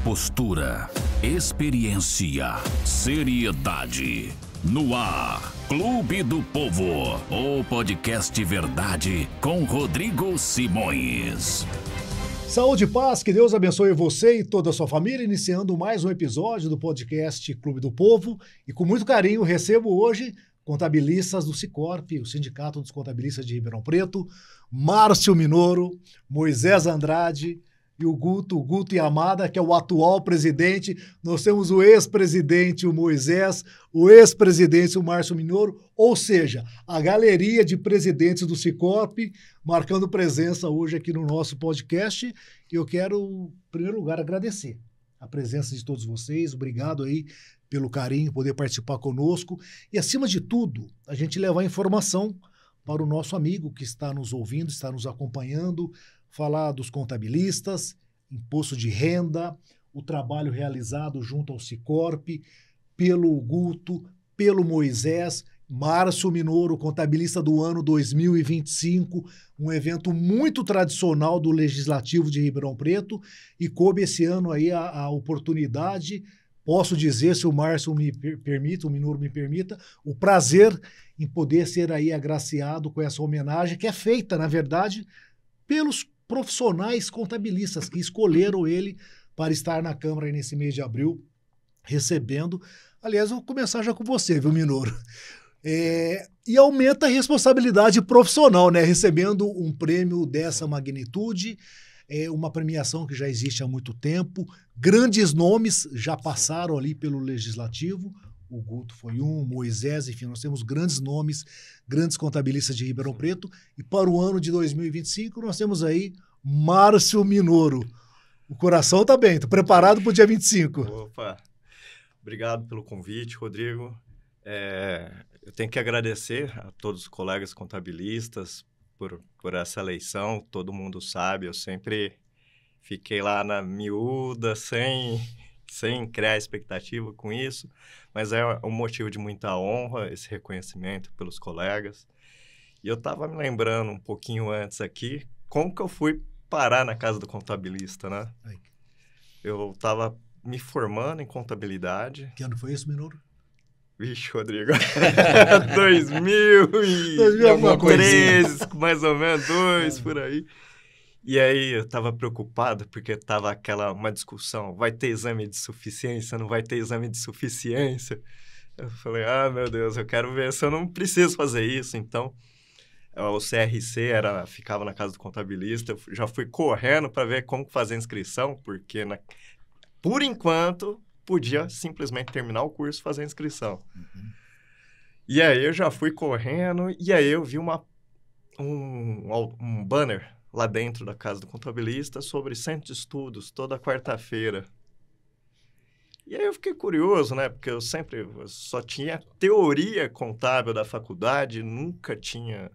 Postura, experiência, seriedade. No ar, Clube do Povo, o podcast Verdade com Rodrigo Simões. Saúde e paz, que Deus abençoe você e toda a sua família, iniciando mais um episódio do podcast Clube do Povo. E com muito carinho recebo hoje contabilistas do Sicorp, o Sindicato dos Contabilistas de Ribeirão Preto, Márcio Minoro, Moisés Andrade e o Guto Yamada, que é o atual presidente. Nós temos o ex-presidente, o Moisés, o ex-presidente, o Márcio Minoro, ou seja, a galeria de presidentes do Sicorp marcando presença hoje aqui no nosso podcast. E eu quero, em primeiro lugar, agradecer a presença de todos vocês. Obrigado aí pelo carinho, poder participar conosco. E, acima de tudo, a gente levar informação para o nosso amigo que está nos ouvindo, está nos acompanhando, falar dos contabilistas, imposto de renda, o trabalho realizado junto ao Sicorp, pelo Guto, pelo Moisés, Márcio Minoro, contabilista do ano 2025, um evento muito tradicional do Legislativo de Ribeirão Preto, e coube esse ano aí a oportunidade, posso dizer, se o Márcio me permita, o Minoro me permita, o prazer em poder ser aí agraciado com essa homenagem, que é feita, na verdade, pelos profissionais contabilistas que escolheram ele para estar na Câmara aí nesse mês de abril, recebendo. Aliás, eu vou começar já com você, viu, Minoro? E aumenta a responsabilidade profissional, né? Recebendo um prêmio dessa magnitude, uma premiação que já existe há muito tempo. Grandes nomes já passaram ali pelo Legislativo. O Guto foi um, Moisés, enfim, nós temos grandes nomes, grandes contabilistas de Ribeirão Preto. E para o ano de 2025, nós temos aí Márcio Minoro. O coração tá bem, tá preparado para o dia 25. Opa, obrigado pelo convite, Rodrigo. Eu tenho que agradecer a todos os colegas contabilistas por essa eleição. Todo mundo sabe, eu sempre fiquei lá na miúda, sem criar expectativa com isso, mas é um motivo de muita honra esse reconhecimento pelos colegas. E eu estava me lembrando um pouquinho antes aqui, como que eu fui parar na casa do contabilista, né? Eu estava me formando em contabilidade. Que ano foi isso, Minoro? Vixe, Rodrigo, 2013, mais ou menos, por aí. E aí eu tava preocupado, porque tava uma discussão, vai ter exame de suficiência, não vai ter exame de suficiência? Eu falei, meu Deus, eu quero ver se eu não preciso fazer isso. Então, o CRC ficava na casa do contabilista, eu já fui correndo para ver como fazer a inscrição, porque, por enquanto, podia simplesmente terminar o curso e fazer a inscrição. Uhum. E aí eu já fui correndo, e aí eu vi um banner lá dentro da casa do contabilista sobre centro de estudos, toda quarta-feira. E aí eu fiquei curioso, né? Porque eu só tinha teoria contábil da faculdade, nunca tinha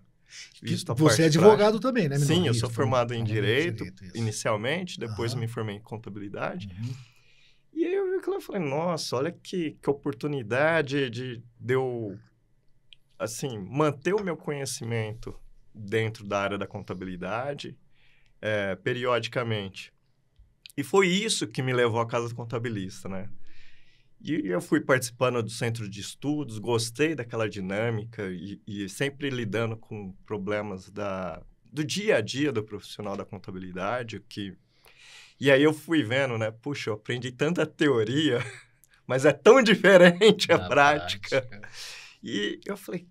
visto a parte Você é advogado também, né, Minoro? Sim, eu sou formado em Direito, inicialmente, depois me formei em Contabilidade. Uhum. E aí eu vi aquilo e falei, nossa, olha que oportunidade de eu, assim, manter o meu conhecimento dentro da área da contabilidade, periodicamente. E foi isso que me levou à casa do contabilista, né? E eu fui participando do centro de estudos, gostei daquela dinâmica e sempre lidando com problemas do dia a dia do profissional da contabilidade, E aí eu fui vendo, né? Puxa, eu aprendi tanta teoria, mas é tão diferente a prática. E eu falei,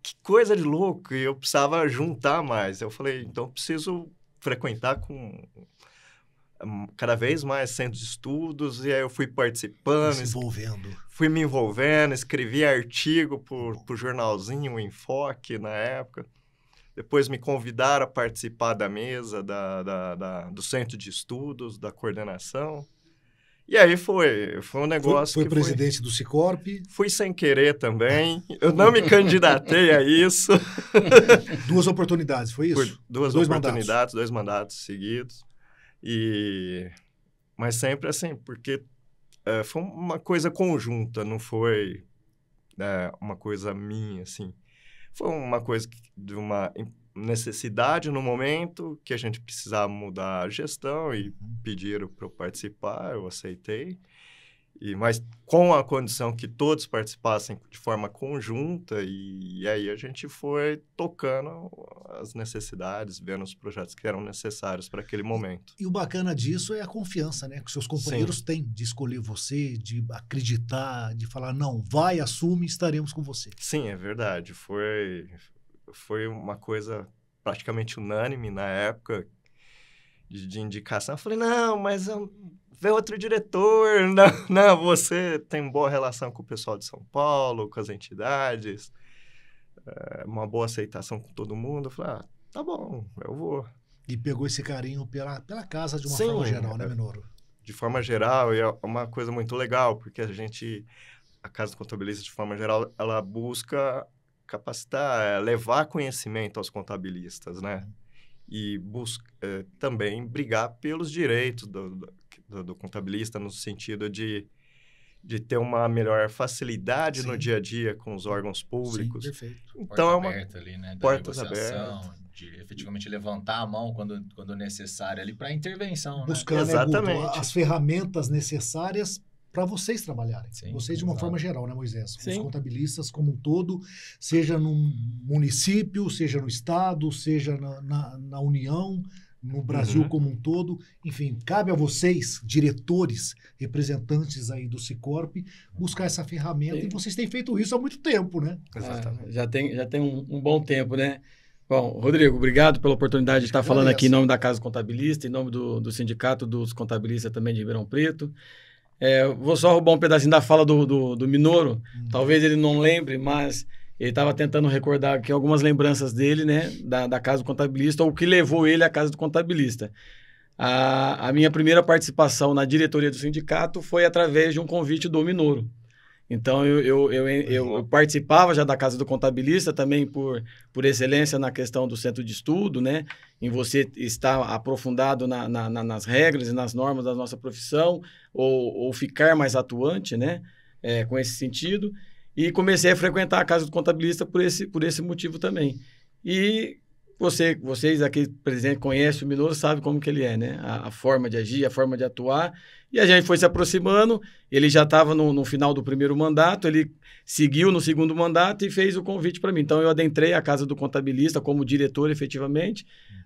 que coisa de louco, e eu precisava juntar mais. Eu falei, então eu preciso frequentar com cada vez mais centros de estudos, e aí eu fui participando. Fui me envolvendo, escrevi artigo pro jornalzinho, o Enfoque, na época. Depois me convidaram a participar da mesa do centro de estudos, da coordenação. E aí foi um negócio Foi presidente do Sicorp? Fui sem querer também. Eu não me candidatei a isso. 2 oportunidades, foi isso? Dois oportunidades, 2 mandatos seguidos. Mas sempre assim, porque foi uma coisa conjunta, não foi uma coisa minha, assim. Foi uma coisa de uma necessidade no momento que a gente precisava mudar a gestão e pediram para eu participar, eu aceitei. Mas com a condição que todos participassem de forma conjunta, e aí a gente foi tocando as necessidades, vendo os projetos que eram necessários para aquele momento. E o bacana disso é a confiança, né? Que seus companheiros Sim. têm de escolher você, de acreditar, de falar, não, vai, assume, estaremos com você. Sim, é verdade. Foi uma coisa praticamente unânime na época de indicação. Eu falei, não, mas vê outro diretor. Não, você tem boa relação com o pessoal de São Paulo, com as entidades, uma boa aceitação com todo mundo. Eu falei, tá bom, eu vou. E pegou esse carinho pela casa de uma Sim, forma geral, né, Minoro? De forma geral, e é uma coisa muito legal, porque a Casa do Contabilista, de forma geral, ela busca capacitar, levar conhecimento aos contabilistas, né? E busca também brigar pelos direitos do contabilista, no sentido de ter uma melhor facilidade no dia a dia com os órgãos públicos. Sim, perfeito. Então, porta aberta ali, né? Da portas negociação, abertas. de efetivamente levantar a mão quando necessário ali para intervenção, Buscar, né? Exatamente. Guto, as ferramentas necessárias para vocês trabalharem. Sim, vocês de uma exato. forma geral, né, Moisés? Os Sim. contabilistas como um todo, seja no município, seja no estado, seja na União, no Brasil como um todo. Enfim, cabe a vocês, diretores, representantes aí do Cicorp, buscar essa ferramenta. Sim. E vocês têm feito isso há muito tempo, né? Exatamente. Já tem um bom tempo, né? Bom, Rodrigo, obrigado pela oportunidade de estar falando aqui em nome da Casa Contabilista, em nome do Sindicato dos Contabilistas também de Ribeirão Preto. Vou só roubar um pedacinho da fala do Minoro. Talvez ele não lembre, mas ele estava tentando recordar aqui algumas lembranças dele, né, da Casa do Contabilista, ou o que levou ele à Casa do Contabilista. A minha primeira participação na diretoria do sindicato foi através de um convite do Minoro. Então, eu participava já da Casa do Contabilista, também por excelência na questão do centro de estudo, né? Em você estar aprofundado nas regras e nas normas da nossa profissão, ou ficar mais atuante, né? Com esse sentido. E comecei a frequentar a Casa do Contabilista por esse motivo também. E vocês aqui presentes conhecem o Minoro, sabem como que ele é, né? A forma de agir, a forma de atuar. E a gente foi se aproximando, ele já estava no final do primeiro mandato, ele seguiu no segundo mandato e fez o convite para mim. Então, eu adentrei a Casa do Contabilista como diretor, efetivamente,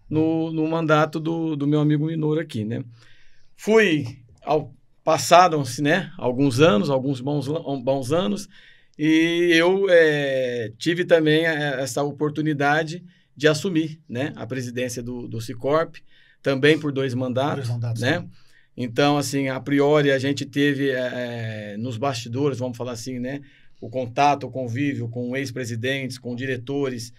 no mandato do meu amigo Minoro aqui, né? Passaram-se, né, alguns bons anos, e eu tive também essa oportunidade de assumir, né, a presidência do Cicorp, também por 2 mandatos, né? Sim. Então, assim, a priori, a gente teve nos bastidores, vamos falar assim, né, o contato, o convívio com ex-presidentes, com diretores,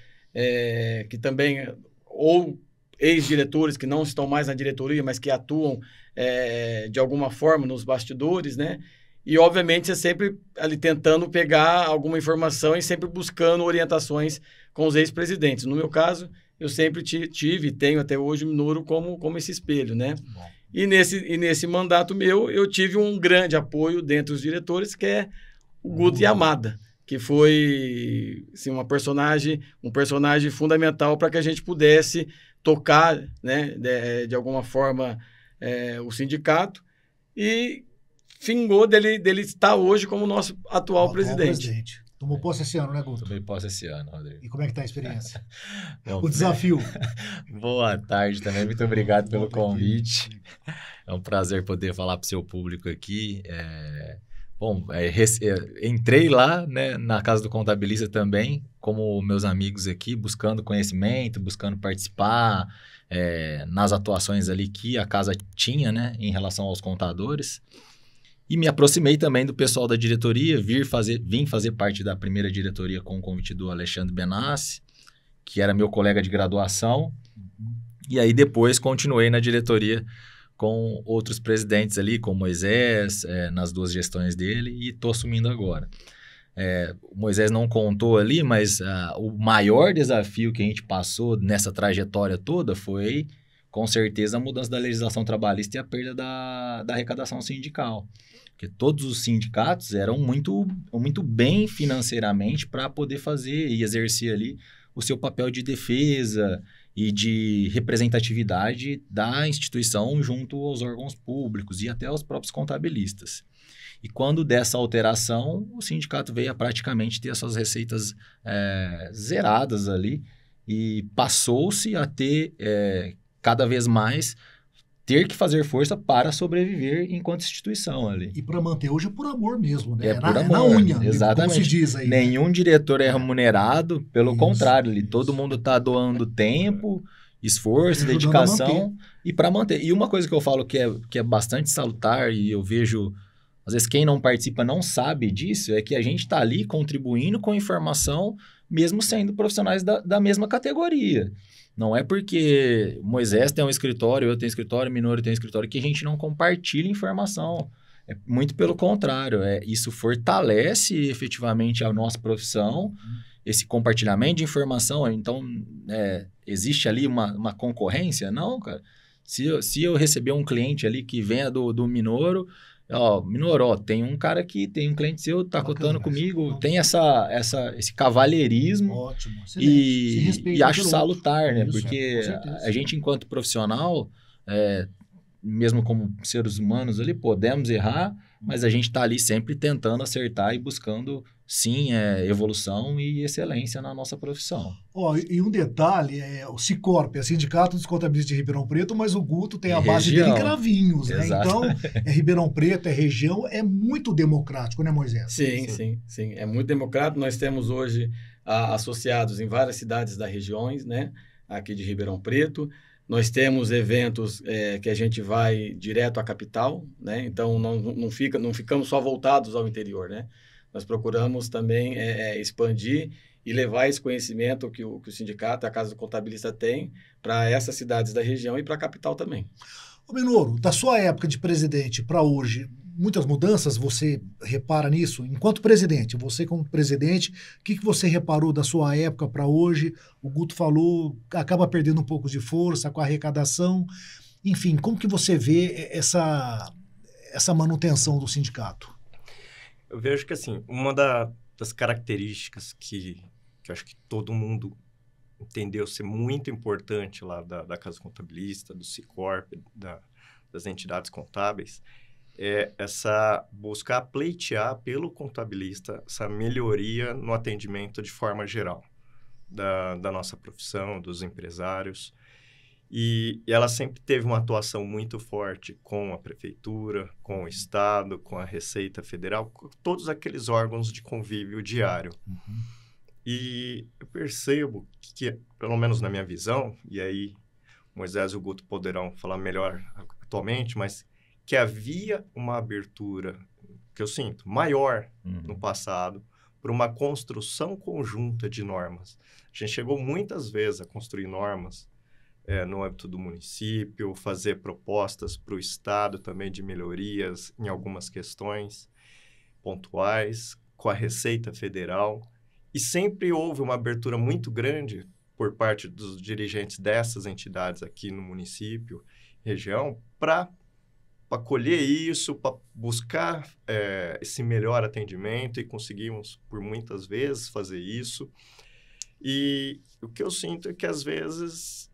que também, ou ex-diretores que não estão mais na diretoria, mas que atuam de alguma forma nos bastidores, né? E, obviamente, é sempre ali tentando pegar alguma informação e sempre buscando orientações com os ex-presidentes. No meu caso, eu sempre tive e tenho até hoje o Minoro como esse espelho, né? Bom. E nesse mandato meu, eu tive um grande apoio dentre os diretores, que é o Guto Yamada, que foi assim, um personagem fundamental para que a gente pudesse tocar, né, de alguma forma, o sindicato, e fingou dele estar hoje como nosso atual presidente. Tomou posse esse ano, né, Guto? Tomei posse esse ano, Rodrigo. E como é que tá a experiência? Bom, O desafio. Boa tarde também, muito obrigado pelo Boa tarde. convite. É um prazer poder falar para o seu público aqui. Entrei lá, né, na Casa do Contabilista também, como meus amigos aqui, buscando conhecimento, buscando participar nas atuações ali que a casa tinha, né, em relação aos contadores. E me aproximei também do pessoal da diretoria, vim fazer parte da primeira diretoria com o convite do Alexandre Benassi, que era meu colega de graduação. E aí depois continuei na diretoria com outros presidentes ali, com o Moisés, nas 2 gestões dele, e estou assumindo agora. O Moisés não contou ali, mas o maior desafio que a gente passou nessa trajetória toda foi, com certeza, a mudança da legislação trabalhista e a perda da arrecadação sindical. Porque todos os sindicatos eram muito bem financeiramente para poder fazer e exercer ali o seu papel de defesa e de representatividade da instituição junto aos órgãos públicos e até aos próprios contabilistas. E quando dessa alteração, o sindicato veio a praticamente ter as suas receitas zeradas ali e passou-se a ter cada vez mais ter que fazer força para sobreviver enquanto instituição ali. E para manter hoje é por amor mesmo, né? Por amor, na unha, exatamente. como se diz aí. Nenhum diretor é remunerado, pelo Isso, contrário, isso. todo mundo está doando tempo, esforço, Ajudando dedicação e para manter. E uma coisa que eu falo que é bastante salutar e eu vejo, às vezes quem não participa não sabe disso, é que a gente está ali contribuindo com informação, mesmo sendo profissionais da mesma categoria. Não é porque Moisés tem um escritório, eu tenho escritório, Minoro tem um escritório, que a gente não compartilha informação. É muito pelo contrário. Isso fortalece efetivamente a nossa profissão, esse compartilhamento de informação. Então, existe ali uma concorrência? Não, cara. Se eu receber um cliente ali que venha do Minoro, Minoro, tem um cara aqui, tem um cliente seu, tá cotando comigo, tem esse cavalheirismo. Ótimo, e acho salutar, né? Isso, porque a gente, enquanto profissional, mesmo como seres humanos ali, podemos errar, mas a gente está ali sempre tentando acertar e buscando, sim, evolução e excelência na nossa profissão. E um detalhe, o Cicorp é Sindicato dos Contabilistas de Ribeirão Preto, mas o Guto tem a base dele em Cravinhos, né? Então, Ribeirão Preto, região, é muito democrático, né, Moisés? Sim. É muito democrático. Nós temos hoje associados em várias cidades das regiões, né? Aqui de Ribeirão Preto. Nós temos eventos que a gente vai direto à capital, né? Então, não ficamos só voltados ao interior, né? Nós procuramos também expandir e levar esse conhecimento que o sindicato, a Casa do Contabilista tem para essas cidades da região e para a capital também. Minoro, da sua época de presidente para hoje, muitas mudanças, você repara nisso? Enquanto presidente, você como presidente, o que você reparou da sua época para hoje? O Guto falou, acaba perdendo um pouco de força com a arrecadação. Enfim, como que você vê essa manutenção do sindicato? Eu vejo que, assim, uma das características que eu acho que todo mundo entendeu ser muito importante lá da Casa Contabilista, do Cicorp, das entidades contábeis, é buscar pleitear pelo contabilista essa melhoria no atendimento de forma geral da nossa profissão, dos empresários. E ela sempre teve uma atuação muito forte com a prefeitura, com o Estado, com a Receita Federal, com todos aqueles órgãos de convívio diário. Uhum. E eu percebo que, pelo menos na minha visão, e aí Moisés e o Guto poderão falar melhor atualmente, mas que havia uma abertura, que eu sinto, maior no passado, para uma construção conjunta de normas. A gente chegou muitas vezes a construir normas no âmbito do município, fazer propostas para o Estado também de melhorias em algumas questões pontuais, com a Receita Federal. E sempre houve uma abertura muito grande por parte dos dirigentes dessas entidades aqui no município, região, para colher isso, para buscar esse melhor atendimento, e conseguimos, por muitas vezes, fazer isso. E o que eu sinto é que, às vezes,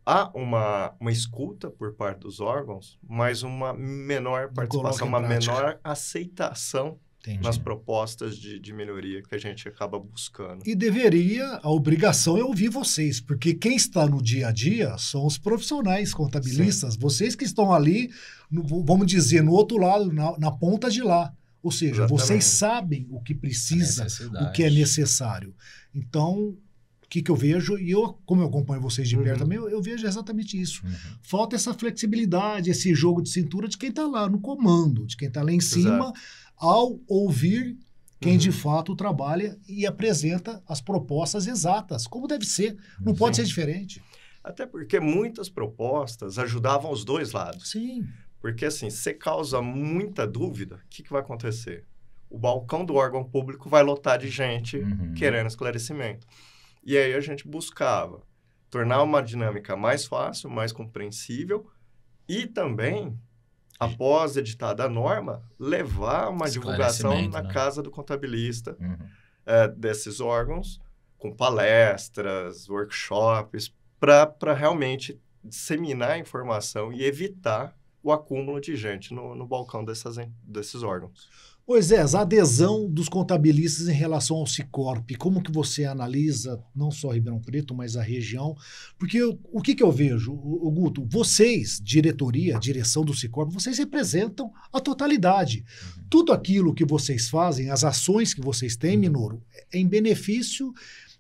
há uma escuta por parte dos órgãos, mas uma menor participação, uma menor aceitação nas propostas de melhoria que a gente acaba buscando. E a obrigação é ouvir vocês, porque quem está no dia a dia são os profissionais contabilistas, sim. Vocês que estão ali, vamos dizer, no outro lado, na ponta de lá. Ou seja, exatamente. Vocês sabem o que precisa, o que é necessário. Então, o que eu vejo, e como eu acompanho vocês de perto também, eu vejo exatamente isso. Falta essa flexibilidade, esse jogo de cintura de quem está lá no comando, de quem está lá em cima, ao ouvir quem de fato trabalha e apresenta as propostas exatas, como deve ser. Não pode ser diferente. Até porque muitas propostas ajudavam os dois lados. Sim. Porque, assim, se causa muita dúvida, o que vai acontecer? O balcão do órgão público vai lotar de gente querendo esclarecimento. E aí a gente buscava tornar uma dinâmica mais fácil, mais compreensível e também, após editada a norma, levar uma divulgação na casa do contabilista desses órgãos, com palestras, workshops, para realmente disseminar a informação e evitar o acúmulo de gente no balcão desses órgãos. Moisés, a adesão dos contabilistas em relação ao Sicorp, como que você analisa não só Ribeirão Preto, mas a região? Porque o que eu vejo, o Guto, vocês, diretoria, direção do Sicorp, vocês representam a totalidade. Tudo aquilo que vocês fazem, as ações que vocês têm, Minoro, é em benefício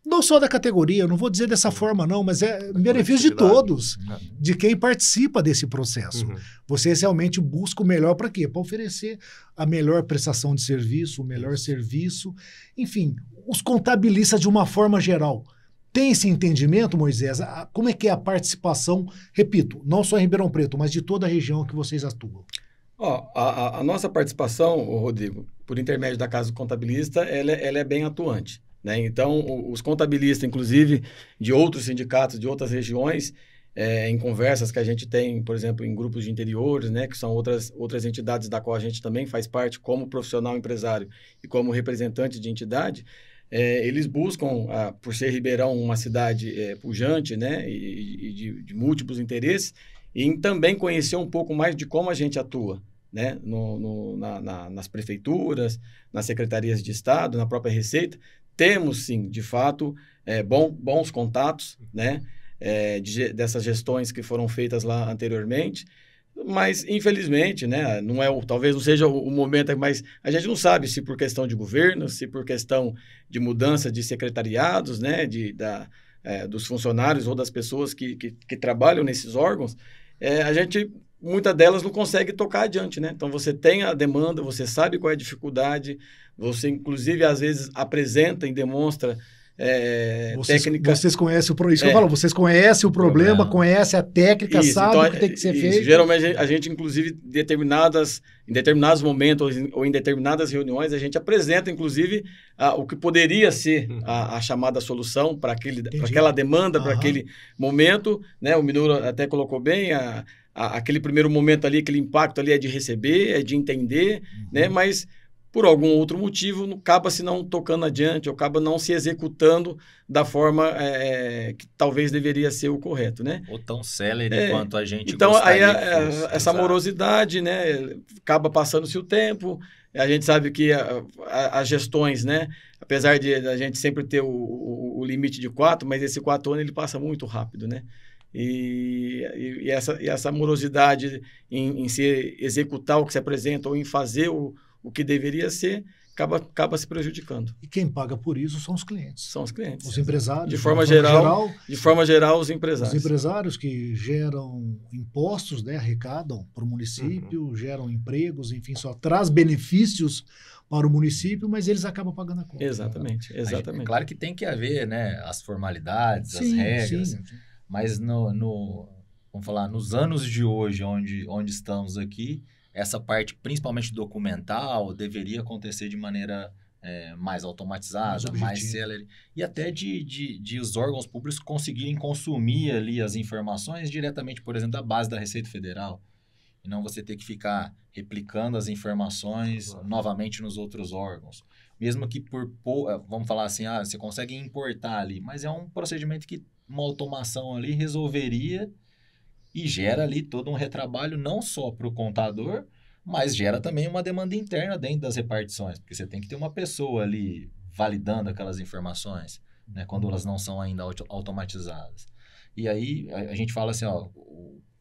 não só da categoria, eu não vou dizer dessa forma não, mas é em benefício de todos, de quem participa desse processo. Vocês realmente buscam o melhor para quê? Para oferecer a melhor prestação de serviço, o melhor serviço. Enfim, os contabilistas de uma forma geral. Tem esse entendimento, Moisés? Como é que é a participação, repito, não só em Ribeirão Preto, mas de toda a região que vocês atuam? A nossa participação, Rodrigo, por intermédio da Casa do Contabilista, ela é bem atuante. Né? Então, os contabilistas, inclusive, de outros sindicatos, de outras regiões, em conversas que a gente tem, por exemplo, em grupos de interiores, né, que são outras entidades da qual a gente também faz parte como profissional empresário e como representante de entidade, eles buscam, por ser Ribeirão uma cidade pujante, né, e de múltiplos interesses, e também conhecer um pouco mais de como a gente atua, né, nas prefeituras, nas secretarias de Estado, na própria Receita. Temos, sim, de fato, bons contatos, né, dessas gestões que foram feitas lá anteriormente, mas, infelizmente, né, talvez não seja o momento, mas a gente não sabe se por questão de governo, se por questão de mudança de secretariados, né, dos funcionários ou das pessoas que trabalham nesses órgãos, a gente, muitas delas não consegue tocar adiante, né? Então, você tem a demanda, você sabe qual é a dificuldade, você, inclusive, às vezes, apresenta e demonstra técnica. Vocês conhecem vocês conhecem o problema, conhecem a técnica, sabem o que tem que ser feito. Geralmente, a gente, inclusive, em determinados momentos ou em determinadas reuniões, a gente apresenta, inclusive, o que poderia ser a chamada solução para aquela demanda, para aquele momento, né? O Minoro até colocou bem, aquele primeiro momento ali, aquele impacto ali é de receber, é de entender, né? Mas por algum outro motivo, acaba se não tocando adiante, ou acaba não se executando da forma que talvez deveria ser o correto, né? Ou tão célere quanto a gente então, gostaria aí essa morosidade, né, acaba passando-se o tempo, a gente sabe que as gestões, né, apesar de a gente sempre ter o limite de 4, mas esse 4 anos ele passa muito rápido, né? E essa morosidade em se executar o que se apresenta ou em fazer o que deveria ser, acaba se prejudicando. E quem paga por isso são os clientes. São os clientes. Os empresários. De forma geral, os empresários. Os empresários que geram impostos, né, arrecadam para o município, geram empregos, enfim, só traz benefícios para o município, mas eles acabam pagando a conta. Exatamente. É claro que tem que haver, né, as formalidades, as regras, sim. Mas vamos falar, nos anos de hoje, onde estamos aqui, essa parte, principalmente documental, deveria acontecer de maneira mais automatizada, mais célere. E até de os órgãos públicos conseguirem consumir ali as informações diretamente, por exemplo, da base da Receita Federal. E não você ter que ficar replicando as informações novamente nos outros órgãos. Mesmo que vamos falar assim, você consegue importar ali, mas é um procedimento que uma automação ali resolveria e gera ali todo um retrabalho não só para o contador, mas gera também uma demanda interna dentro das repartições, porque você tem que ter uma pessoa ali validando aquelas informações, né, quando elas não são ainda automatizadas. E aí a gente fala assim,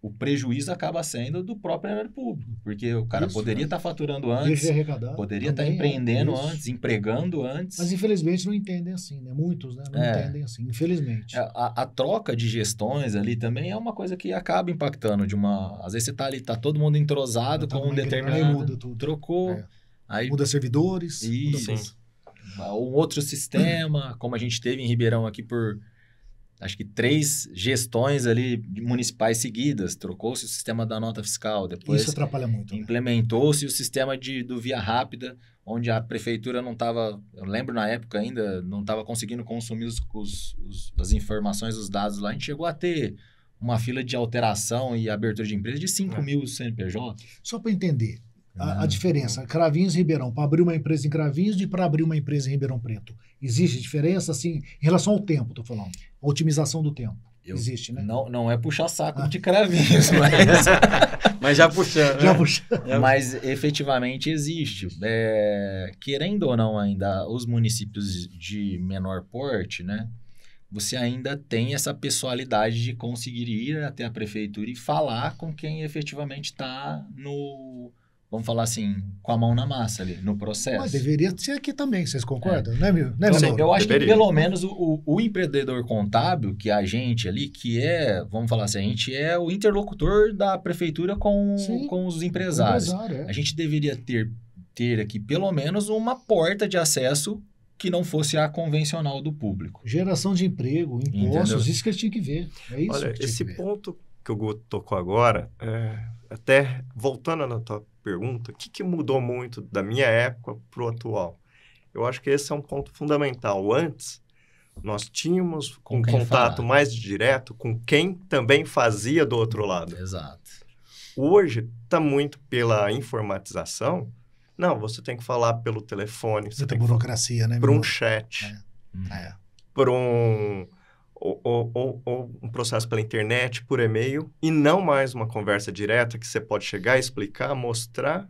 o prejuízo acaba sendo do próprio erário público, porque o cara poderia estar faturando antes, poderia estar empreendendo antes, empregando antes. Mas infelizmente não entendem assim, né? Muitos, né? Não entendem assim, infelizmente. A troca de gestões ali também é uma coisa que acaba impactando às vezes você está ali, tá todo mundo entrosado com um determinado... Muda tudo. Trocou. Aí, muda servidores, muda tudo. Um outro sistema, como a gente teve em Ribeirão aqui por... acho que 3 gestões ali municipais seguidas, trocou-se o sistema da nota fiscal, depois isso atrapalha muito, implementou-se o sistema do Via Rápida, onde a prefeitura não estava, eu lembro na época ainda, não estava conseguindo consumir as informações, os dados lá, a gente chegou a ter uma fila de alteração e abertura de empresa de 5 mil CNPJ. Só para entender, a diferença. Cravinhos e Ribeirão, para abrir uma empresa em Cravinhos e para abrir uma empresa em Ribeirão Preto. Existe diferença, assim, em relação ao tempo, estou falando. A otimização do tempo. Existe, né? Não é puxar saco de Cravinhos, mas já puxando. Já puxando. Mas efetivamente existe. Querendo ou não ainda, os municípios de menor porte, né? Você ainda tem essa pessoalidade de conseguir ir até a prefeitura e falar com quem efetivamente está no... Vamos falar assim, com a mão na massa ali, no processo. Mas deveria ser aqui também, vocês concordam? Né, eu acho que pelo menos o empreendedor contábil, que é a gente ali, que é, vamos falar assim, a gente é o interlocutor da prefeitura com os empresários. A gente deveria ter aqui pelo menos uma porta de acesso que não fosse a convencional do público. Geração de emprego, impostos, isso que eles tinham que ver. É isso. Olha, esse ponto que o Guto tocou agora, até voltando na tua pergunta, o que mudou muito da minha época para o atual? Eu acho que esse é um ponto fundamental. Antes, nós tínhamos um contato mais direto com quem também fazia do outro lado. Exato. Hoje, está muito pela informatização. Não, você tem que falar pelo telefone. Você tem burocracia, né? Por um chat. Por um processo pela internet, por e-mail, e não mais uma conversa direta que você pode chegar, explicar, mostrar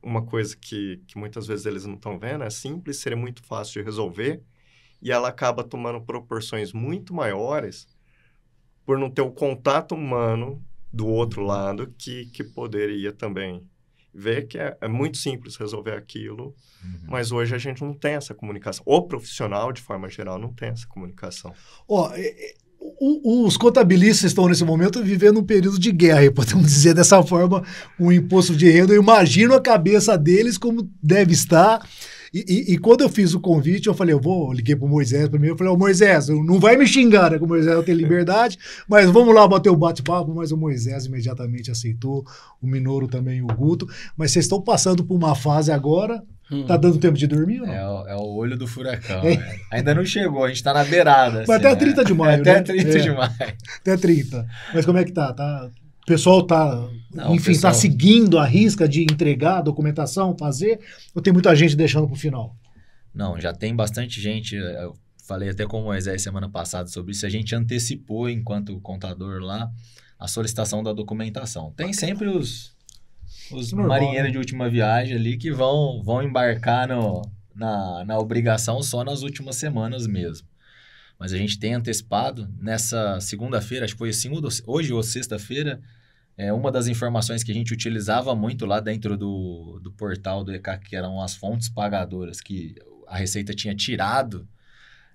uma coisa que muitas vezes eles não estão vendo, é simples, seria muito fácil de resolver, e ela acaba tomando proporções muito maiores por não ter o contato humano do outro lado que poderia também ver que é muito simples resolver aquilo, mas hoje a gente não tem essa comunicação. O profissional, de forma geral, não tem essa comunicação. Os contabilistas estão, nesse momento, vivendo um período de guerra, podemos dizer dessa forma, o imposto de renda. Eu imagino a cabeça deles como deve estar. E quando eu fiz o convite, eu falei, liguei pro Moisés primeiro, eu falei, Moisés, não vai me xingar, né, que o Moisés tem liberdade, mas vamos lá bater o bate-papo, mas o Moisés imediatamente aceitou, o Minoro também, o Guto, mas vocês estão passando por uma fase agora, tá dando tempo de dormir ou não? É o olho do furacão, ainda não chegou, a gente tá na beirada. Mas assim, até 30 de maio, até 30 de maio. Até 30, mas como é que tá? O pessoal tá seguindo a risca de entregar a documentação, fazer, ou tem muita gente deixando pro final? Não, já tem bastante gente, eu falei até com o Moisés semana passada sobre isso, a gente antecipou, enquanto contador lá, a solicitação da documentação. Tem sempre os marinheiros de última viagem ali que vão embarcar na obrigação só nas últimas semanas mesmo. Mas a gente tem antecipado, nessa segunda-feira, acho que foi hoje ou sexta-feira, uma das informações que a gente utilizava muito lá dentro do portal do ECAC, que eram as fontes pagadoras, que a Receita tinha tirado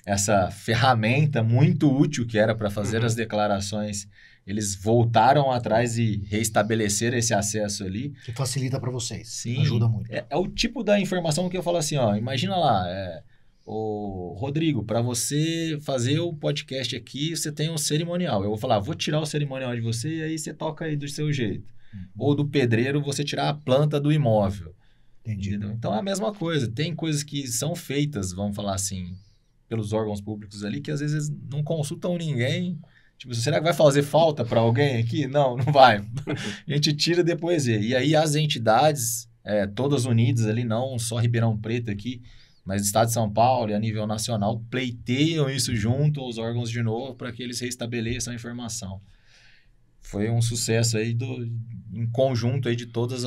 essa ferramenta muito útil que era para fazer as declarações. Eles voltaram atrás e reestabeleceram esse acesso ali. Que facilita para vocês. Sim, ajuda muito. É o tipo da informação que eu falo assim, imagina lá, Rodrigo, para você fazer o podcast aqui, você tem um cerimonial. Eu vou falar, vou tirar o cerimonial de você e aí você toca aí do seu jeito. Ou do pedreiro, você tirar a planta do imóvel. Entendi. Entendeu? Então é a mesma coisa. Tem coisas que são feitas, vamos falar assim, pelos órgãos públicos ali, que às vezes não consultam ninguém. Tipo, será que vai fazer falta para alguém aqui? Não vai. A gente tira depois vê. E aí as entidades, todas unidas ali, não só Ribeirão Preto aqui, mas o Estado de São Paulo e a nível nacional pleiteiam isso junto aos órgãos de novo para que eles restabeleçam a informação. Foi um sucesso aí em conjunto aí de todas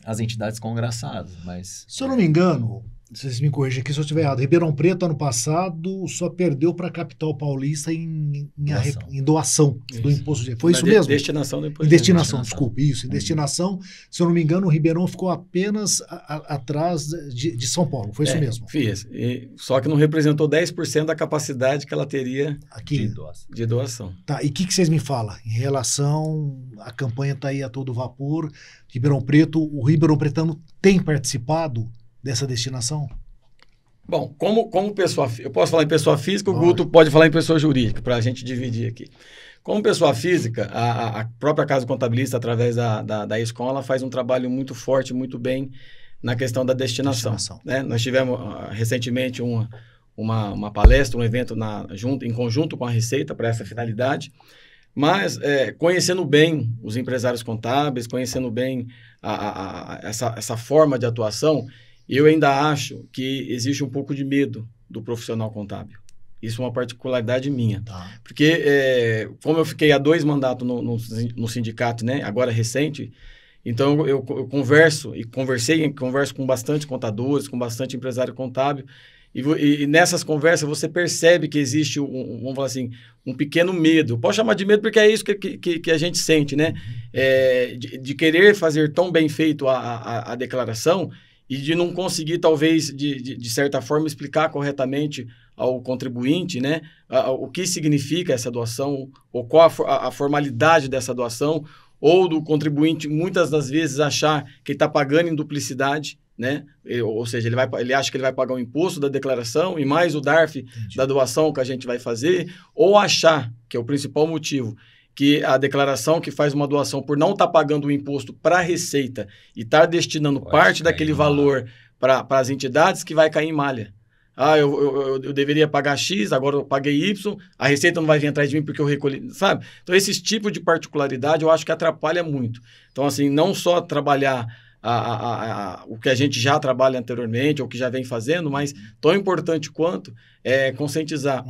as entidades congraçadas, mas... Se eu não me engano, vocês me corrigem aqui se eu estiver errado, Ribeirão Preto, ano passado, só perdeu para a capital paulista em doação do imposto de renda. Foi isso mesmo? Destinação do imposto de renda. Destinação, desculpe, isso. Em destinação, se eu não me engano, o Ribeirão ficou apenas atrás de São Paulo. Foi isso mesmo? Fiz. Só que não representou 10% da capacidade que ela teria aqui de doação. Tá, e o que vocês me falam? Em relação, a campanha está aí a todo vapor, Ribeirão Preto, o Ribeirão Pretano tem participado dessa destinação? Bom, como pessoa... Eu posso falar em pessoa física, o Guto pode falar em pessoa jurídica, para a gente dividir aqui. Como pessoa física, a própria Casa Contabilista, através da escola, faz um trabalho muito forte, muito bem na questão da destinação. Né? Nós tivemos recentemente uma palestra, um evento em conjunto com a Receita para essa finalidade, Mas conhecendo bem os empresários contábeis, conhecendo bem essa forma de atuação, eu ainda acho que existe um pouco de medo do profissional contábil. Isso é uma particularidade minha. Tá. Porque, como eu fiquei há 2 mandatos no sindicato, né, agora recente, então eu converso com bastante contadores, com bastante empresário contábil, e nessas conversas você percebe que existe vamos falar assim, um pequeno medo. Eu posso chamar de medo porque é isso que a gente sente, né? De querer fazer tão bem feito a declaração e de não conseguir, talvez, de certa forma, explicar corretamente ao contribuinte, né, o que significa essa doação, ou qual a formalidade dessa doação, ou do contribuinte, muitas das vezes, achar que ele está pagando em duplicidade, né? Ou seja, ele acha que ele vai pagar o imposto da declaração e mais o DARF da doação que a gente vai fazer, ou achar, que é o principal motivo, que a declaração que faz uma doação por não estar pagando o imposto para a Receita e estar destinando parte daquele valor para as entidades, que vai cair em malha. Eu deveria pagar X, agora eu paguei Y, a Receita não vai vir atrás de mim porque eu recolhi, sabe? Então, esse tipo de particularidade eu acho que atrapalha muito. Então, assim, não só trabalhar o que a gente já trabalha anteriormente, ou que já vem fazendo, mas tão importante quanto conscientizar.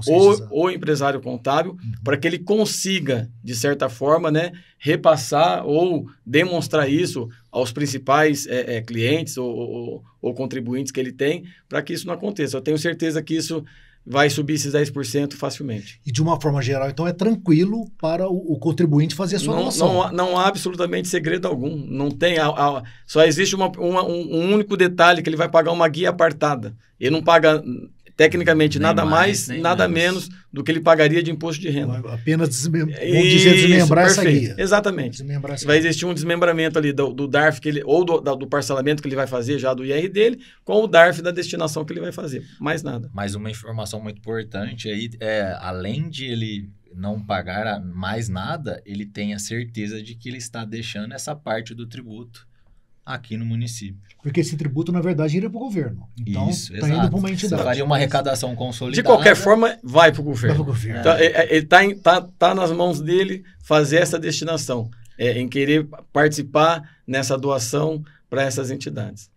O empresário contábil, para que ele consiga, de certa forma, né, repassar ou demonstrar isso aos principais clientes ou contribuintes que ele tem, para que isso não aconteça. Eu tenho certeza que isso vai subir esses 10% facilmente. E de uma forma geral, então, é tranquilo para o contribuinte fazer a sua doação. Não há absolutamente segredo algum. Não tem, só existe um único detalhe, que ele vai pagar uma guia apartada. Ele não paga, tecnicamente, nada mais, nada menos do que ele pagaria de imposto de renda. Apenas desmembrar essa guia. Exatamente. Vai existir um desmembramento ali do DARF, ou do parcelamento que ele vai fazer já do IR dele, com o DARF da destinação que ele vai fazer. Mais nada. Mas uma informação muito importante aí, além de ele não pagar mais nada, ele tem a certeza de que ele está deixando essa parte do tributo aqui no município. Porque esse tributo, na verdade, iria para o governo. Então, está indo para uma entidade. Você faria uma arrecadação consolidada. De qualquer forma, vai para o governo. Vai para o governo. Então, ele está nas mãos dele fazer essa destinação, em querer participar nessa doação para essas entidades.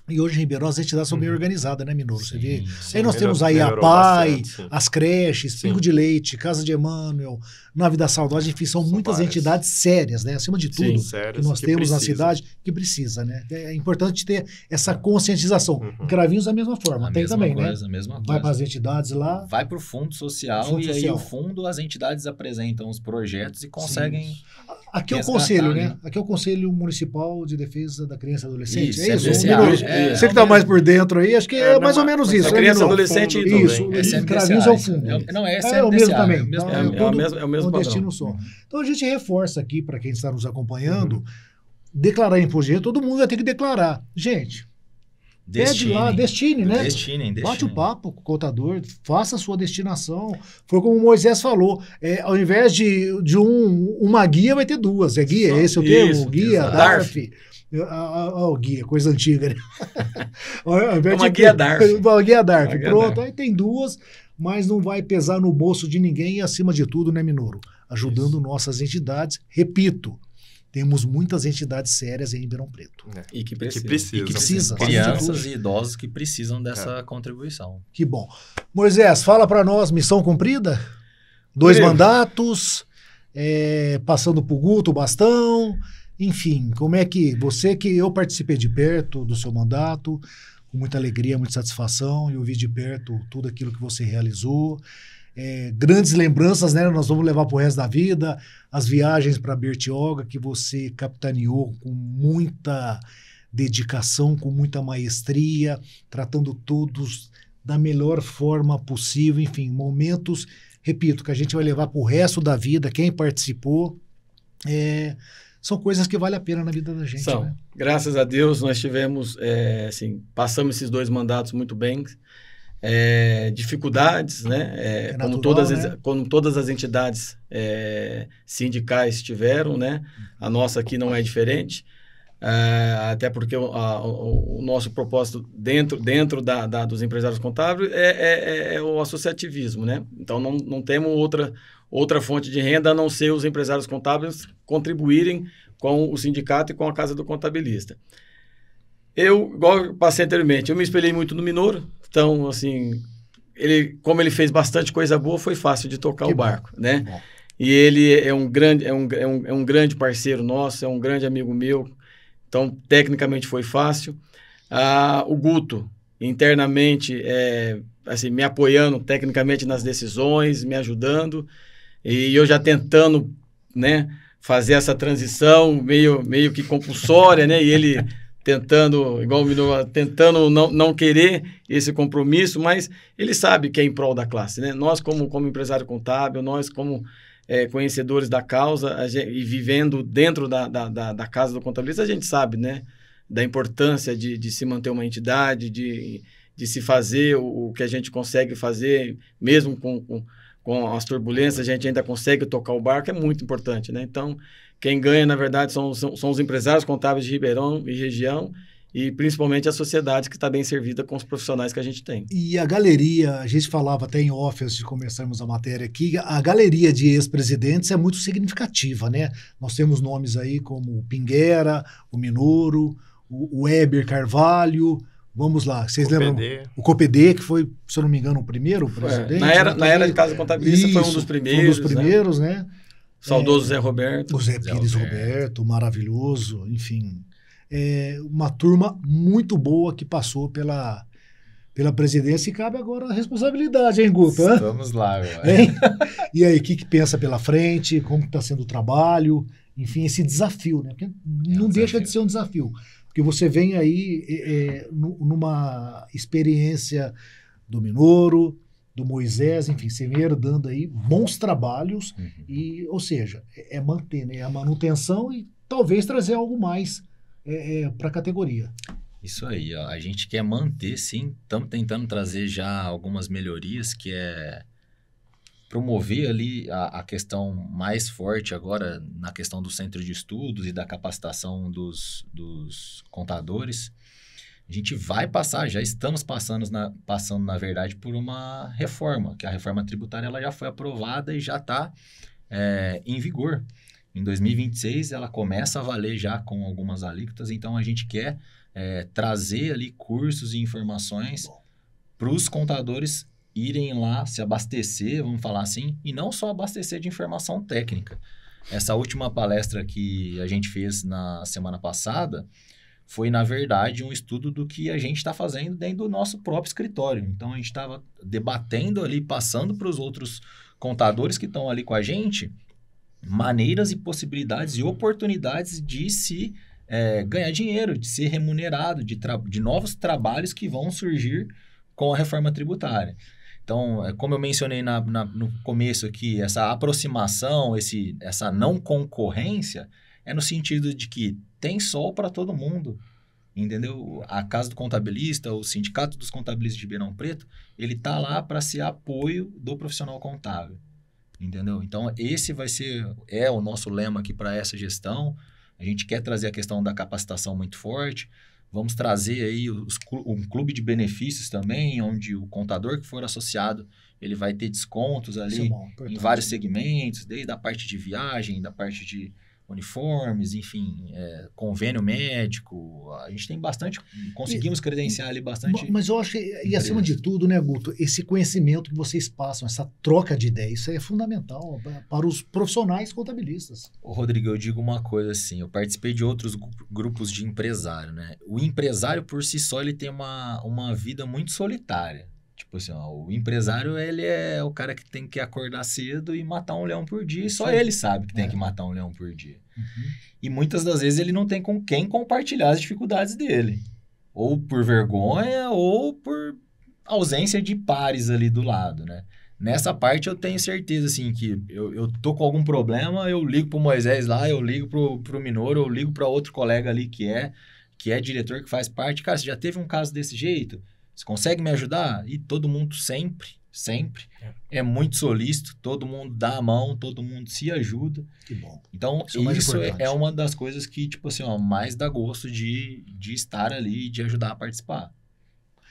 E hoje em Ribeirão as entidades são bem organizadas, né, Minoro? Você vê? Sim, aí nós temos aí a PAI, as creches, Pingo de Leite, Casa de Emmanuel, Nave da Saudade, enfim, são muitas entidades sérias, né? Acima de tudo, que nós temos na cidade, que precisa, né? É importante ter essa conscientização. Em Cravinhos, da mesma forma, tem também, né? A mesma coisa. Vai para as entidades lá. Vai para o Fundo Social aí o fundo, as entidades apresentam os projetos e conseguem... Aqui é o conselho, né? Aqui é o Conselho Municipal de Defesa da Criança e Adolescente. Isso, é isso? Você que está mais por dentro aí, acho que é mais ou menos isso. A criança e adolescente isso. Cravinhos é o fundo. Não, é o mesmo também. É o mesmo destino só. Então a gente reforça aqui, para quem está nos acompanhando, declarar imposto de renda, todo mundo vai ter que declarar. Gente, pede lá, destine, né? Destinem. Bate o papo com o contador, faça a sua destinação. Foi como o Moisés falou, ao invés de uma guia, vai ter duas. É guia, esse é o termo? Guia, DARF. Guia, coisa antiga, né? Uma guia DARF. Uma guia DARF, pronto. Aí tem duas, mas não vai pesar no bolso de ninguém e, acima de tudo, né, Minoro? Ajudando nossas entidades. Repito, temos muitas entidades sérias em Ribeirão Preto. E que precisam. Crianças e idosos que precisam dessa contribuição. Que bom. Moisés, fala para nós, missão cumprida? 2 mandatos, passando por Guto, bastão, enfim, como é que eu participei de perto do seu mandato, com muita alegria, muita satisfação, e eu vi de perto tudo aquilo que você realizou. Grandes lembranças, né? Nós vamos levar para o resto da vida, as viagens para Bertioga, que você capitaneou com muita dedicação, com muita maestria, tratando todos da melhor forma possível, enfim, momentos, repito, que a gente vai levar para o resto da vida, quem participou, são coisas que valem a pena na vida da gente. Né? Graças a Deus, nós tivemos, passamos esses 2 mandatos muito bem. Dificuldades, né? Como todas as entidades sindicais tiveram, né? A nossa aqui não é diferente. até porque o nosso propósito dentro dos empresários contábeis é o associativismo, né? Então, não temos outra fonte de renda a não ser os empresários contábeis contribuírem com o sindicato e com a Casa do Contabilista. Igual eu passei anteriormente, eu me espelhei muito no Minoro, então, assim, como ele fez bastante coisa boa, foi fácil de tocar o barco, né? Bom. E ele é um grande parceiro nosso, é um grande amigo meu, então, tecnicamente foi fácil. O Guto, internamente, assim, me apoiando tecnicamente nas decisões, me ajudando, e eu já tentando, né, fazer essa transição meio que compulsória, né, e ele tentando, igual o Minoro, tentando não querer esse compromisso, mas ele sabe que é em prol da classe, né? Nós, como empresário contábil, nós, como conhecedores da causa e vivendo dentro da Casa do Contabilista, a gente sabe, né, da importância de se manter uma entidade, de se fazer o que a gente consegue fazer, mesmo com as turbulências, a gente ainda consegue tocar o barco, é muito importante, né? Então, quem ganha, na verdade, são os empresários contábeis de Ribeirão e região, e principalmente a sociedade que está bem servida com os profissionais que a gente tem. E a galeria, a gente falava até em off antes de começarmos a matéria aqui, a galeria de ex-presidentes é muito significativa, né? Nós temos nomes aí como o Pinguera, o Minoro, o Weber Carvalho, vamos lá, vocês lembram? O Copedê, que foi, se eu não me engano, o primeiro presidente. Na era de Casa Contabilista foi um dos primeiros, né? Saudoso Zé Roberto. O Zé Pires Roberto, maravilhoso, enfim. Uma turma muito boa que passou pela presidência e cabe agora a responsabilidade, hein, Guto? Vamos lá, E aí, o que pensa pela frente? Como está sendo o trabalho? Enfim, esse desafio, né? Porque não deixa de ser um desafio. Porque você vem aí numa experiência do Minoro, do Moisés, enfim, você vem herdando aí bons trabalhos, ou seja, manter, né? A manutenção e talvez trazer algo mais para a categoria. Isso aí, ó, a gente quer manter, sim, estamos tentando trazer já algumas melhorias, que é promover ali a questão mais forte agora na questão do centro de estudos e da capacitação dos contadores. A gente vai passar, já estamos passando, na verdade, por uma reforma, que a reforma tributária ela já foi aprovada e já está em vigor. Em 2026, ela começa a valer já com algumas alíquotas, então a gente quer trazer ali cursos e informações para os contadores irem lá se abastecer, vamos falar assim, e não só abastecer de informação técnica. Essa última palestra que a gente fez na semana passada foi, na verdade, um estudo do que a gente está fazendo dentro do nosso próprio escritório. Então, a gente estava debatendo ali, passando para os outros contadores que estão ali com a gente, maneiras e possibilidades e oportunidades de se ganhar dinheiro, de ser remunerado, de novos trabalhos que vão surgir com a reforma tributária. Então, como eu mencionei no começo aqui, essa aproximação, essa não concorrência, é no sentido de que tem sol para todo mundo, entendeu? A Casa do Contabilista, o Sindicato dos Contabilistas de Ribeirão Preto, ele está lá para ser apoio do profissional contábil, entendeu? Então, esse vai ser o nosso lema aqui para essa gestão. A gente quer trazer a questão da capacitação muito forte. Vamos trazer aí um clube de benefícios também, onde o contador que for associado, ele vai ter descontos ali em vários segmentos, desde a parte de viagem, da parte de uniformes, enfim, convênio médico. A gente tem bastante, conseguimos credenciar ali bastante. Mas eu acho que, e acima de tudo, né, Guto, esse conhecimento que vocês passam, essa troca de ideias, isso aí é fundamental para os profissionais contabilistas. Rodrigo, eu digo uma coisa assim, eu participei de outros grupos de empresário, né? O empresário, por si só, ele tem uma vida muito solitária. Tipo assim, o empresário, ele é o cara que tem que acordar cedo e matar um leão por dia, e só ele sabe que tem que matar um leão por dia. E muitas das vezes ele não tem com quem compartilhar as dificuldades dele. Ou por vergonha, ou por ausência de pares ali do lado, né? Nessa parte eu tenho certeza, assim, que eu tô com algum problema, eu ligo pro Moisés lá, eu ligo pro Minoro, eu ligo para outro colega ali que é diretor, que faz parte. Cara, você já teve um caso desse jeito? Você consegue me ajudar? E todo mundo sempre sempre. É muito solícito, todo mundo dá a mão, todo mundo se ajuda. Que bom. Então, Isso é o mais isso importante. é uma das coisas que, tipo assim, ó, mais dá gosto de estar ali e de ajudar a participar.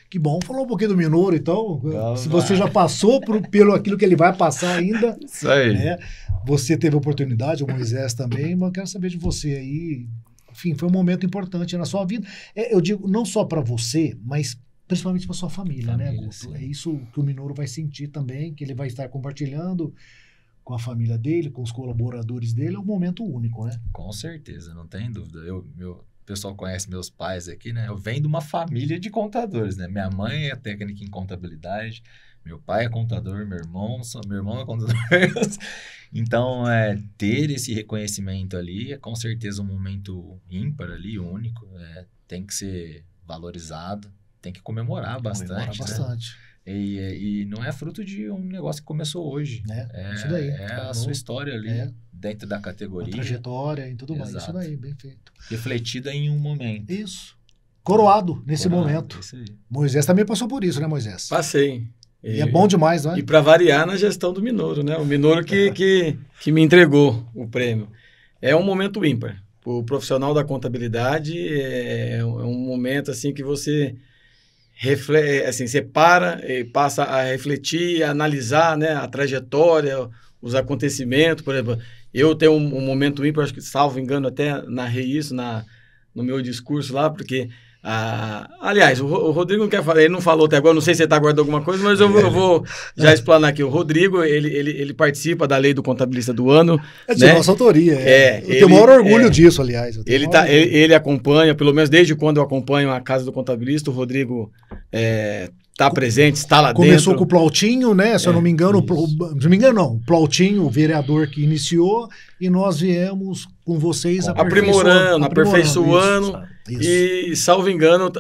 Que bom. Falar um pouquinho do Minouro, então. Vamos Se lá. você já passou pelo aquilo que ele vai passar ainda, Isso aí. né? Você teve a oportunidade, o Moisés também, mas eu quero saber de você aí. Enfim, foi um momento importante na sua vida. Eu digo, não só para você, mas principalmente para sua família, né, Guto? Sim. É isso que o Minouro vai sentir também, que ele vai estar compartilhando com a família dele, com os colaboradores dele. É um momento único, né? Com certeza, não tem dúvida. O pessoal conhece meus pais aqui, né? Eu venho de uma família de contadores, né? Minha mãe é técnica em contabilidade, meu pai é contador, meu irmão é contador. Então, ter esse reconhecimento ali é com certeza um momento ímpar ali, único. Tem que ser valorizado, tem que comemorar bastante. Bastante. E não é fruto de um negócio que começou hoje. Isso daí. A sua história ali, dentro da categoria. A trajetória e tudo mais. Exato. Isso daí, bem feito. Refletida em um momento. Isso. Coroado nesse momento. Isso aí. Moisés também passou por isso, né, Moisés? Passei. E é bom demais, não é? E para variar na gestão do Minouro, né? O Minouro que me entregou o prêmio. É um momento ímpar. O profissional da contabilidade é um momento assim que você reflete, assim, você para e passa a refletir, a analisar, né, a trajetória, os acontecimentos. Por exemplo, eu tenho um momento ímpar, acho que, salvo engano, até narrei isso no meu discurso lá, porque... aliás, o Rodrigo não quer falar, ele não falou até agora, não sei se ele está guardando alguma coisa, mas eu vou já explanar aqui. O Rodrigo, ele participa da lei do contabilista do ano. É de né? nossa autoria. Eu ele- tenho o maior orgulho disso, aliás. Eu tenho o maior orgulho. Ele acompanha, pelo menos desde quando eu acompanho a Casa do Contabilista, o Rodrigo está presente, está lá Começou dentro. com o Plautinho, né? Se eu não me engano, o Plautinho, o vereador que iniciou, e nós viemos com vocês Aprimorando, aperfeiçoando. Isso. E, salvo engano,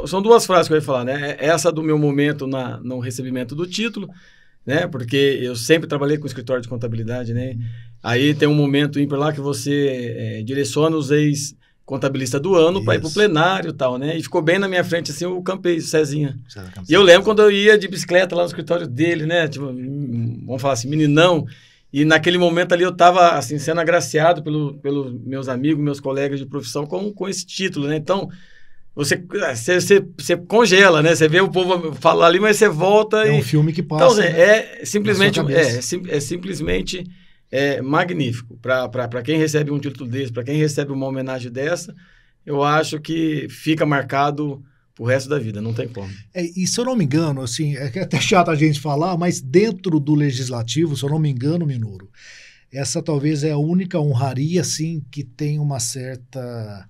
são duas frases que eu ia falar, né? Essa do meu momento no recebimento do título, né? Porque eu sempre trabalhei com escritório de contabilidade, né? Aí tem um momento ímpar lá que você direciona os ex-contabilistas do ano para ir para o plenário e tal, né? E ficou bem na minha frente, assim, o Campeiro, o Cezinha. E eu lembro quando eu ia de bicicleta lá no escritório dele, né? Tipo, vamos falar assim, meninão. E naquele momento ali eu estava, assim, sendo agraciado pelos meus amigos, meus colegas de profissão com esse título, né? Então, você congela, né? Você vê o povo falar ali, mas você volta É e... um filme que passa. Então, simplesmente, na sua cabeça. simplesmente magnífico. Para quem recebe um título desse, para quem recebe uma homenagem dessa, eu acho que fica marcado pro resto da vida, não tem como. E se eu não me engano, assim, é até chato a gente falar, mas dentro do legislativo, se eu não me engano, Minouro, essa talvez é a única honraria, assim, que tem uma certa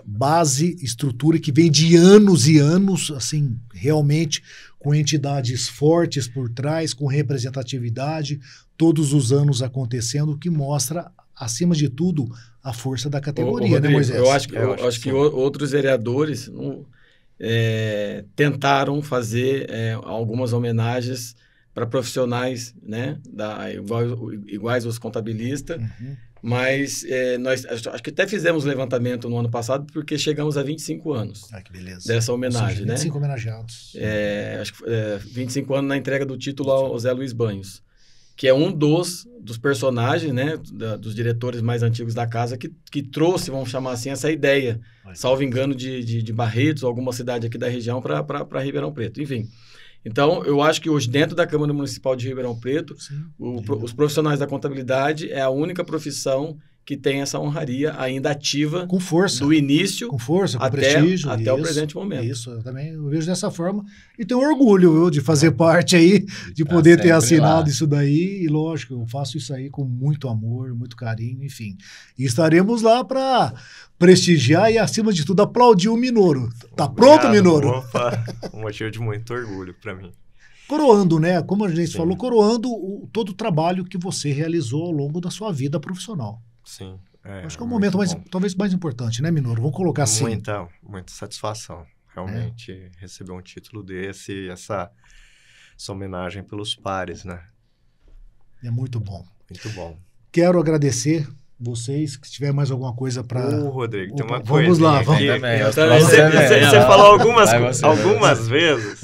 base, estrutura, que vem de anos e anos, assim, realmente com entidades fortes por trás, com representatividade, todos os anos acontecendo, o que mostra, acima de tudo, a força da categoria, Rodrigo, né, Moisés? Eu acho que outros vereadores tentaram fazer algumas homenagens para profissionais, né, iguais aos contabilistas, mas nós acho que até fizemos levantamento no ano passado porque chegamos a 25 anos Que beleza. dessa homenagem, 25 né? homenageados. Acho que 25 anos na entrega do título ao Zé Luiz Banhos, que é um dos personagens, né, dos diretores mais antigos da casa, que trouxe, vamos chamar assim, essa ideia, salvo engano, de Barretos, ou alguma cidade aqui da região, para Ribeirão Preto. Enfim, então, eu acho que hoje, dentro da Câmara Municipal de Ribeirão Preto, os profissionais da contabilidade é a única profissão que tem essa honraria ainda ativa Com força. do início Com força, com até prestígio. o presente momento. Isso, eu também vejo dessa forma. E tenho orgulho, viu, de fazer parte aí, de poder ter assinado isso daí. E lógico, eu faço isso aí com muito amor, muito carinho, enfim. E estaremos lá para prestigiar e, acima de tudo, aplaudir o Minouro. Tá pronto, Minouro? Opa, um motivo de muito orgulho para mim. Coroando, né? Como a gente falou, coroando todo o trabalho que você realizou ao longo da sua vida profissional. Sim. Acho que é o momento talvez mais importante, né, Minouro? Vamos colocar assim. Muita satisfação. Realmente receber um título desse, essa homenagem pelos pares, né? É muito bom. Muito bom. Quero agradecer vocês, que se tiver mais alguma coisa para... Rodrigo, tem uma Opa, coisa. vamos lá, vamos. Aqui. também, Você falou algumas Vai você, algumas vezes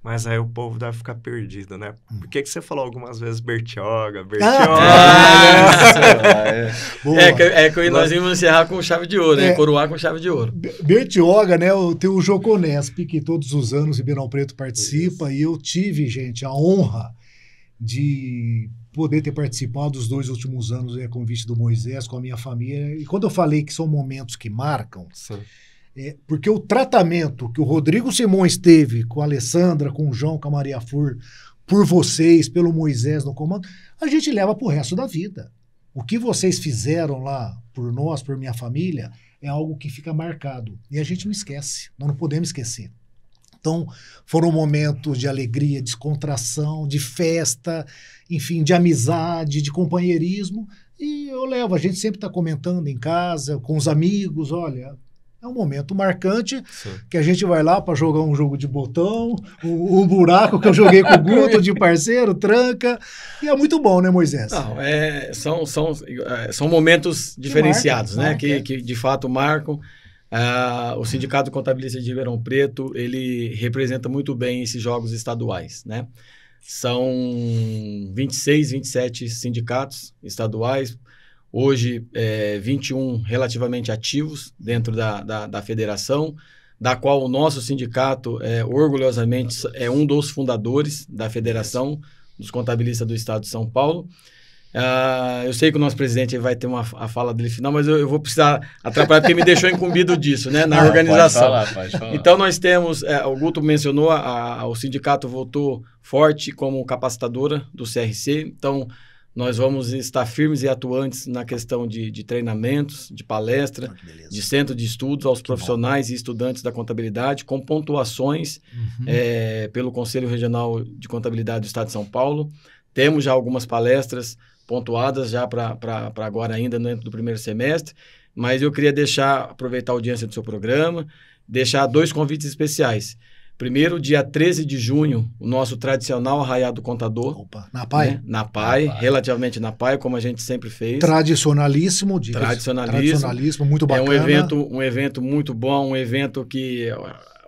Mas aí o povo deve ficar perdido, né? Por que você falou algumas vezes Bertioga? Que nós íamos encerrar com chave de ouro, né? Coroar com chave de ouro. Bertioga, né? Tem o Joconesp, que todos os anos Ribeirão Preto participa. Isso. E eu tive, gente, a honra de poder ter participado dos 2 últimos anos a convite do Moisés com a minha família. E quando eu falei que são momentos que marcam... Sim. Porque o tratamento que o Rodrigo Simões teve com a Alessandra, com o João, com a Maria Fur, por vocês, pelo Moisés no comando, a gente leva pro resto da vida. O que vocês fizeram lá por nós, por minha família, é algo que fica marcado. E a gente não esquece, nós não podemos esquecer. Então, foram momentos de alegria, descontração, de festa, enfim, de amizade, de companheirismo. E eu levo, a gente sempre está comentando em casa, com os amigos, olha... É um momento marcante, sim, que a gente vai lá para jogar um jogo de botão, o buraco que eu joguei com o Guto, de parceiro, tranca, e é muito bom, né, Moisés? Não, são momentos diferenciados, né, que de fato marcam. O Sindicato Contabilista de Ribeirão Preto, ele representa muito bem esses jogos estaduais, né? São 26, 27 sindicatos estaduais, hoje, 21 relativamente ativos dentro da federação, da qual o nosso sindicato, orgulhosamente, é um dos fundadores da Federação dos Contabilistas do Estado de São Paulo. Eu sei que o nosso presidente vai ter a fala dele final, mas eu vou precisar atrapalhar, porque me deixou incumbido disso, né, na organização. Pode falar. Então, nós temos, o Guto mencionou, o sindicato votou forte como capacitadora do CRC, então... Nós vamos estar firmes e atuantes na questão de treinamentos, de palestra, de centro de estudos aos profissionais e estudantes da contabilidade, com pontuações pelo Conselho Regional de Contabilidade do Estado de São Paulo. Temos já algumas palestras pontuadas já para agora ainda dentro do primeiro semestre, mas eu queria aproveitar a audiência do seu programa, deixar 2 convites especiais. Primeiro, dia 13 de junho, o nosso tradicional Arraiá do Contador. Opa, na PAI? Né? Na PAI, relativamente na PAI, como a gente sempre fez. Tradicionalíssimo. Tradicionalismo, muito bacana. É um evento muito bom, um evento que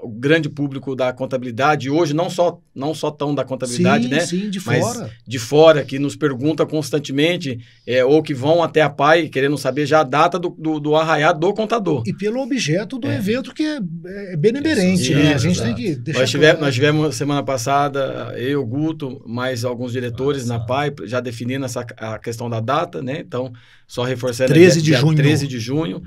o grande público da contabilidade, hoje não só tão da contabilidade, né? Sim, de mas fora. De fora, que nos pergunta constantemente, ou que vão até a PAI, querendo saber já a data do Arraiá do Contador. E pelo objeto do evento, que é benemerente, né? A gente tem que deixar nós tivemos semana passada, eu, Guto, mais alguns diretores na PAI, já definindo a questão da data, né? Então, só reforçando... 13 de junho. 13 de junho.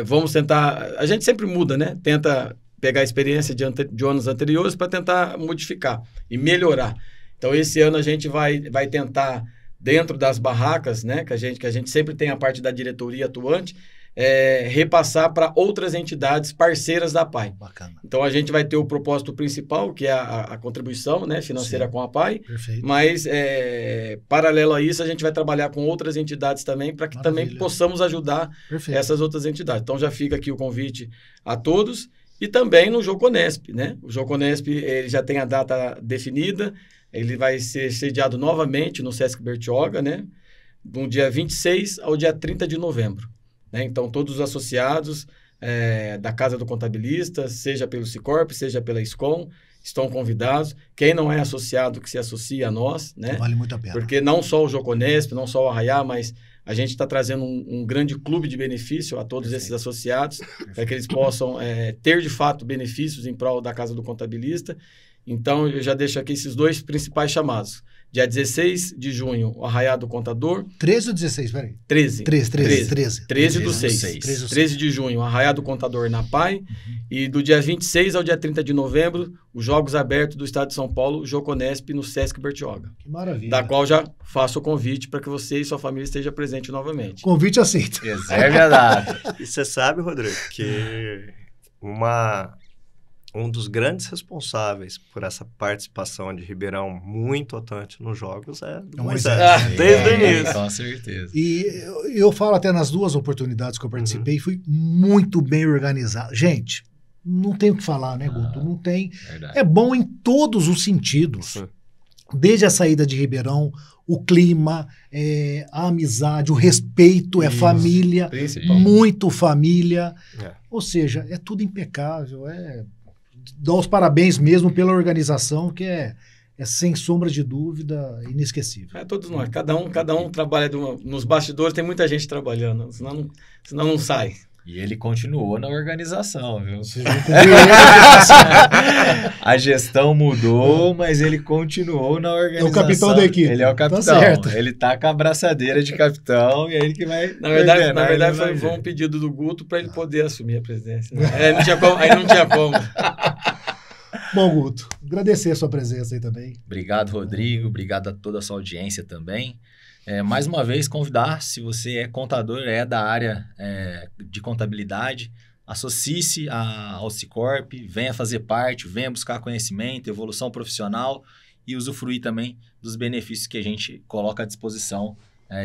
Vamos tentar... A gente sempre muda, né? Tenta... pegar a experiência de anos anteriores para tentar modificar e melhorar. Então, esse ano a gente vai tentar, dentro das barracas, né, que a gente sempre tem a parte da diretoria atuante, repassar para outras entidades parceiras da PAI. Bacana. Então, a gente vai ter o propósito principal, que é a contribuição, né, financeira, sim, com a PAI. Perfeito. Mas, paralelo a isso, a gente vai trabalhar com outras entidades também, para que Maravilha. também possamos ajudar essas outras entidades. Então, já fica aqui o convite a todos. E também no Joconesp, né? O Joconesp, ele já tem a data definida, ele vai ser sediado novamente no Sesc Bertioga, né? Do dia 26 ao dia 30 de novembro. Né? Então, todos os associados da Casa do Contabilista, seja pelo Cicorp, seja pela SCOM, estão convidados. Quem não é associado, que se associe a nós, né? Vale muito a pena. Porque não só o Joconesp, não só o Arraiá, mas... A gente está trazendo um grande clube de benefício a todos esses associados, para que eles possam ter, de fato, benefícios em prol da Casa do Contabilista. Então, eu já deixo aqui esses 2 principais chamados. Dia 16 de junho, o Arraiá do Contador. 13 ou 16? Peraí. 13. 13 do 6. 13 de junho, o Arraiá do Contador na PAI. E do dia 26 ao dia 30 de novembro, os Jogos Abertos do Estado de São Paulo, Joconesp, no Sesc Bertioga. Que maravilha. Da qual já faço o convite para que você e sua família estejam presentes novamente. Convite aceito. Reserve a data. E você sabe, Rodrigo, que um dos grandes responsáveis por essa participação de Ribeirão muito atuante nos jogos é do Moisés. Desde o início. Com certeza. E eu falo até nas 2 oportunidades que eu participei, fui muito bem organizado. Gente, não tem o que falar, né, Guto? Não tem. Verdade. É bom em todos os sentidos. Desde a saída de Ribeirão, o clima, a amizade, o respeito, família, muito família. Ou seja, é tudo impecável, dar os parabéns mesmo pela organização, que é sem sombra de dúvida inesquecível. Todos nós, cada um trabalha nos bastidores, tem muita gente trabalhando, senão não sai. E ele continuou na organização, viu? A gestão mudou, mas ele continuou na organização. É o capitão da equipe. Ele é o capitão. Tá certo. Ele tá com a abraçadeira de capitão e é ele que vai... Na verdade foi um pedido do Guto para ele poder assumir a presidência. Aí não tinha como. Bom, Guto, agradecer a sua presença aí também. Obrigado, Rodrigo. Obrigado a toda a sua audiência também. Mais uma vez, convidar, se você é contador, é da área de contabilidade, associe-se ao Cicorp, venha fazer parte, venha buscar conhecimento, evolução profissional e usufruir também dos benefícios que a gente coloca à disposição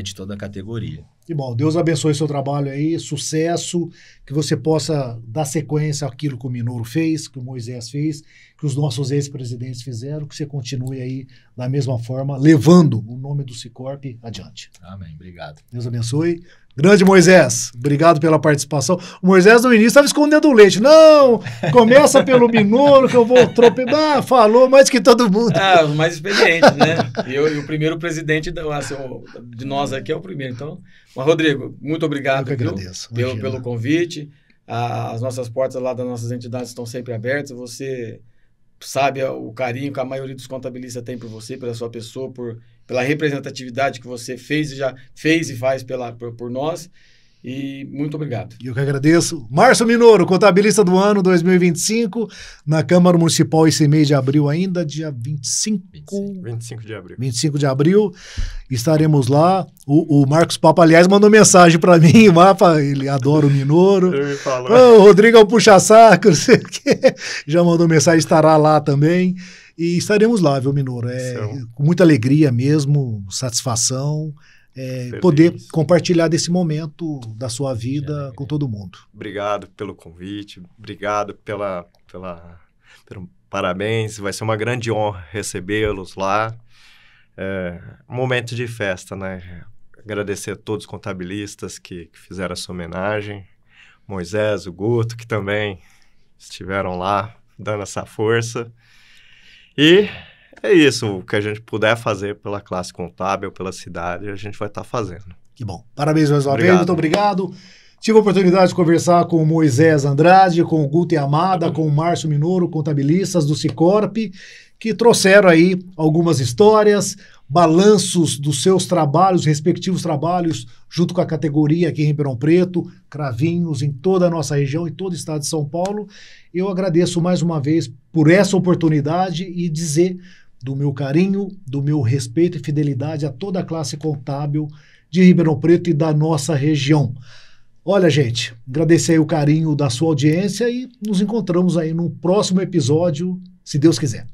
de toda a categoria. Que bom, Deus abençoe seu trabalho aí, sucesso, que você possa dar sequência àquilo que o Minoro fez, que o Moisés fez, que os nossos ex-presidentes fizeram, que você continue aí da mesma forma, levando o nome do Cicorp adiante. Amém, obrigado. Deus abençoe. Grande Moisés, obrigado pela participação. O Moisés no início estava escondendo o leite. Não, começa pelo Minoro que eu vou tropeçar. Falou mais que todo mundo. O mais experiente, né? E o primeiro presidente de nós aqui é o primeiro. Então, mas Rodrigo, muito obrigado. Eu que agradeço. Pelo convite. As nossas portas lá das nossas entidades estão sempre abertas. Você sabe o carinho que a maioria dos contabilistas tem por você, pela sua pessoa, pela representatividade que você fez e faz por nós. E muito obrigado. Eu que agradeço. Márcio Minoro, contabilista do ano 2025, na Câmara Municipal esse mês de abril ainda, dia 25 de abril. 25 de abril, estaremos lá. O Marcos Papa, aliás, mandou mensagem para mim, ele adora o Minoro. Ele me falou. O Rodrigo é o puxa-saco, não sei o quê. Já mandou mensagem, estará lá também. E estaremos lá, viu, Minoro? Com muita alegria mesmo, satisfação. Poder compartilhar desse momento da sua vida com todo mundo. Obrigado pelo convite, obrigado pelo parabéns, vai ser uma grande honra recebê-los lá. Um momento de festa, né? Agradecer a todos os contabilistas que fizeram essa homenagem, Moisés, o Guto, que também estiveram lá dando essa força. E é isso, o que a gente puder fazer pela classe contábil, pela cidade, a gente vai estar fazendo. Que bom. Parabéns mais uma vez, muito obrigado. Tive a oportunidade de conversar com o Moisés Andrade, com o Guto Yamada, com o Márcio Minoro, contabilistas do Cicorp, que trouxeram aí algumas histórias, balanços dos seus trabalhos, respectivos trabalhos, junto com a categoria aqui em Ribeirão Preto, cravinhos em toda a nossa região, em todo o estado de São Paulo. Eu agradeço mais uma vez por essa oportunidade e dizer do meu carinho, do meu respeito e fidelidade a toda a classe contábil de Ribeirão Preto e da nossa região. Olha, gente, agradecer aí o carinho da sua audiência e nos encontramos aí no próximo episódio, se Deus quiser.